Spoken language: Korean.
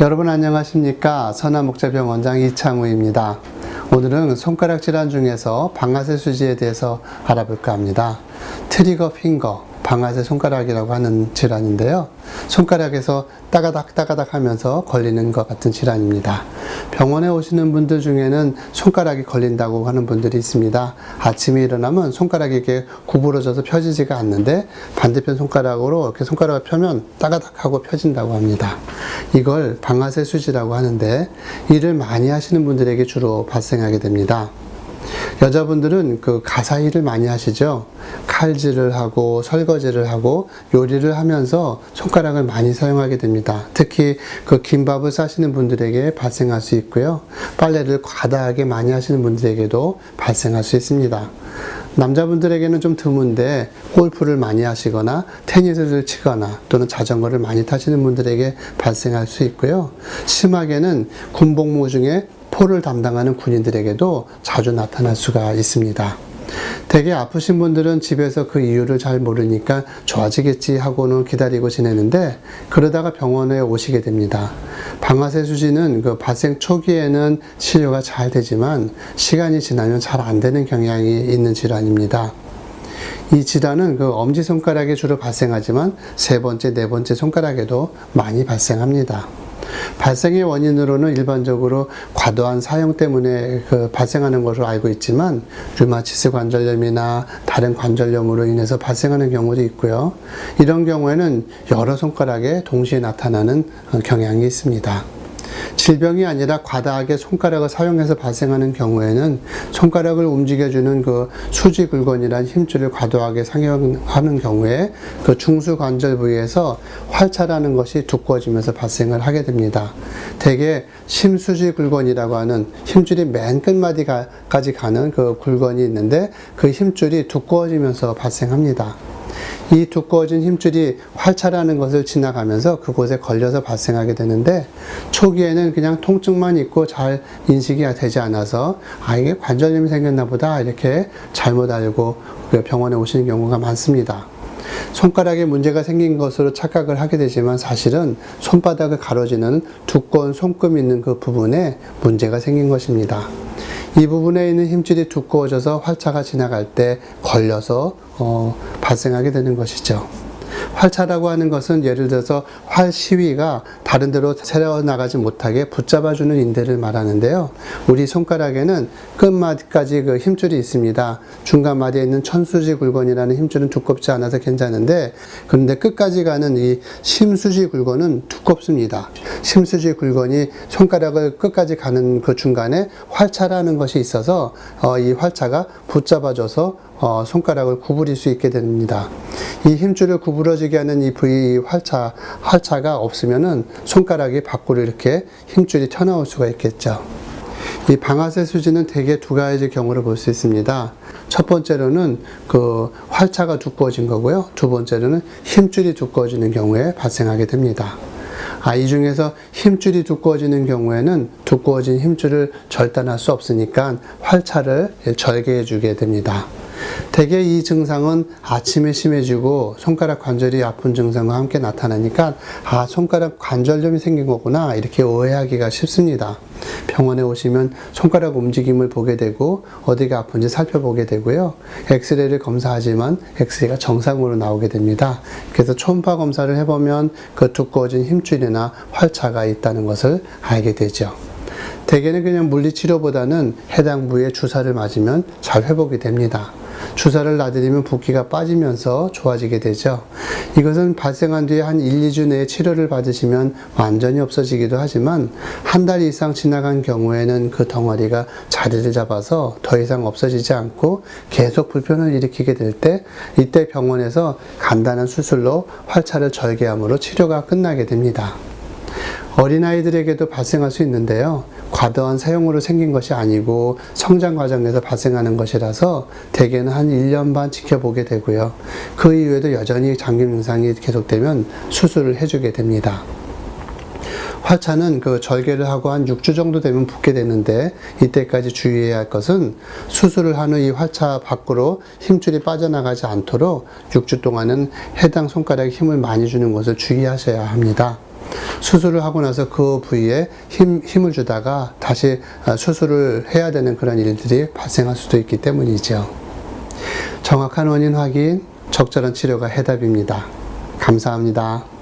여러분 안녕하십니까? 선한목자병원장 이창우입니다. 오늘은 손가락 질환 중에서 방아쇠 수지에 대해서 알아볼까 합니다. 트리거 핑거, 방아쇠 손가락이라고 하는 질환인데요. 손가락에서 따가닥 하면서 걸리는 것 같은 질환입니다. 병원에 오시는 분들 중에는 손가락이 걸린다고 하는 분들이 있습니다. 아침에 일어나면 손가락이 이렇게 구부러져서 펴지지가 않는데 반대편 손가락으로 이렇게 손가락을 펴면 따가닥 하고 펴진다고 합니다. 이걸 방아쇠 수지라고 하는데 일을 많이 하시는 분들에게 주로 발생하게 됩니다. 여자분들은 그 가사 일을 많이 하시죠. 칼질을 하고 설거지를 하고 요리를 하면서 손가락을 많이 사용하게 됩니다. 특히 그 김밥을 싸시는 분들에게 발생할 수 있고요. 빨래를 과다하게 많이 하시는 분들에게도 발생할 수 있습니다. 남자분들에게는 좀 드문데 골프를 많이 하시거나 테니스를 치거나 또는 자전거를 많이 타시는 분들에게 발생할 수 있고요. 심하게는 군복무 중에 포를 담당하는 군인들에게도 자주 나타날 수가 있습니다. 되게 아프신 분들은 집에서 그 이유를 잘 모르니까 좋아지겠지 하고는 기다리고 지내는데 그러다가 병원에 오시게 됩니다. 방아쇠 수지는 그 발생 초기에는 치료가 잘 되지만 시간이 지나면 잘 안 되는 경향이 있는 질환입니다. 이 질환은 그 엄지손가락에 주로 발생하지만 세 번째, 네 번째 손가락에도 많이 발생합니다. 발생의 원인으로는 일반적으로 과도한 사용 때문에 발생하는 것으로 알고 있지만 류마티스 관절염이나 다른 관절염으로 인해서 발생하는 경우도 있고요. 이런 경우에는 여러 손가락에 동시에 나타나는 경향이 있습니다. 질병이 아니라 과다하게 손가락을 사용해서 발생하는 경우에는 손가락을 움직여주는 그 수지굴건이라는 힘줄을 과도하게 사용하는 경우에 그 중수관절 부위에서 활차라는 것이 두꺼워지면서 발생을 하게 됩니다. 대개 심수지굴건이라고 하는 힘줄이 맨 끝마디까지 가는 그 굴건이 있는데 그 힘줄이 두꺼워지면서 발생합니다. 이 두꺼워진 힘줄이 활차라는 것을 지나가면서 그곳에 걸려서 발생하게 되는데 초기에는 그냥 통증만 있고 잘 인식이 되지 않아서 이게 관절염이 생겼나 보다 이렇게 잘못 알고 병원에 오시는 경우가 많습니다. 손가락에 문제가 생긴 것으로 착각을 하게 되지만 사실은 손바닥을 가로지는 두꺼운 손금 있는 그 부분에 문제가 생긴 것입니다. 이 부분에 있는 힘줄이 두꺼워져서 활차가 지나갈 때 걸려서 발생하게 되는 것이죠. 활차라고 하는 것은 예를 들어서 활 시위가 다른 데로 새어나가지 못하게 붙잡아주는 인대를 말하는데요. 우리 손가락에는 끝마디까지 그 힘줄이 있습니다. 중간마디에 있는 천수지 굴건이라는 힘줄은 두껍지 않아서 괜찮은데 그런데 끝까지 가는 이 심수지 굴건은 두껍습니다. 심수지 굴건이 손가락을 끝까지 가는 그 중간에 활차라는 것이 있어서 이 활차가 붙잡아줘서 손가락을 구부릴 수 있게 됩니다. 이 힘줄을 구부러지게 하는 이 부위 활차가 없으면은 손가락이 밖으로 이렇게 힘줄이 튀어나올 수가 있겠죠. 이 방아쇠 수지는 대개 두 가지 경우를 볼 수 있습니다. 첫 번째로는 그 활차가 두꺼워진 거고요. 두 번째로는 힘줄이 두꺼워지는 경우에 발생하게 됩니다. 이 중에서 힘줄이 두꺼워지는 경우에는 두꺼워진 힘줄을 절단할 수 없으니까 활차를 절개해 주게 됩니다. 대개 이 증상은 아침에 심해지고 손가락 관절이 아픈 증상과 함께 나타나니까 손가락 관절염이 생긴 거구나 이렇게 오해하기가 쉽습니다. 병원에 오시면 손가락 움직임을 보게 되고 어디가 아픈지 살펴보게 되고요. 엑스레이를 검사하지만 엑스레이가 정상으로 나오게 됩니다. 그래서 초음파 검사를 해보면 그 두꺼워진 힘줄이나 활차가 있다는 것을 알게 되죠. 대개는 그냥 물리치료보다는 해당 부위에 주사를 맞으면 잘 회복이 됩니다. 주사를 놔드리면 붓기가 빠지면서 좋아지게 되죠. 이것은 발생한 뒤에 한 1, 2주 내에 치료를 받으시면 완전히 없어지기도 하지만 한 달 이상 지나간 경우에는 그 덩어리가 자리를 잡아서 더 이상 없어지지 않고 계속 불편을 일으키게 될 때 이때 병원에서 간단한 수술로 활차를 절개함으로 치료가 끝나게 됩니다. 어린아이들에게도 발생할 수 있는데요. 과도한 사용으로 생긴 것이 아니고 성장 과정에서 발생하는 것이라서 대개는 한 1년 반 지켜보게 되고요. 그 이후에도 여전히 장기 증상이 계속되면 수술을 해주게 됩니다. 활차는 그 절개를 하고 한 6주 정도 되면 붓게 되는데 이때까지 주의해야 할 것은 수술을 한 후 이 활차 밖으로 힘줄이 빠져나가지 않도록 6주 동안은 해당 손가락에 힘을 많이 주는 것을 주의하셔야 합니다. 수술을 하고 나서 그 부위에 힘을 주다가 다시 수술을 해야 되는 그런 일들이 발생할 수도 있기 때문이죠. 정확한 원인 확인, 적절한 치료가 해답입니다. 감사합니다.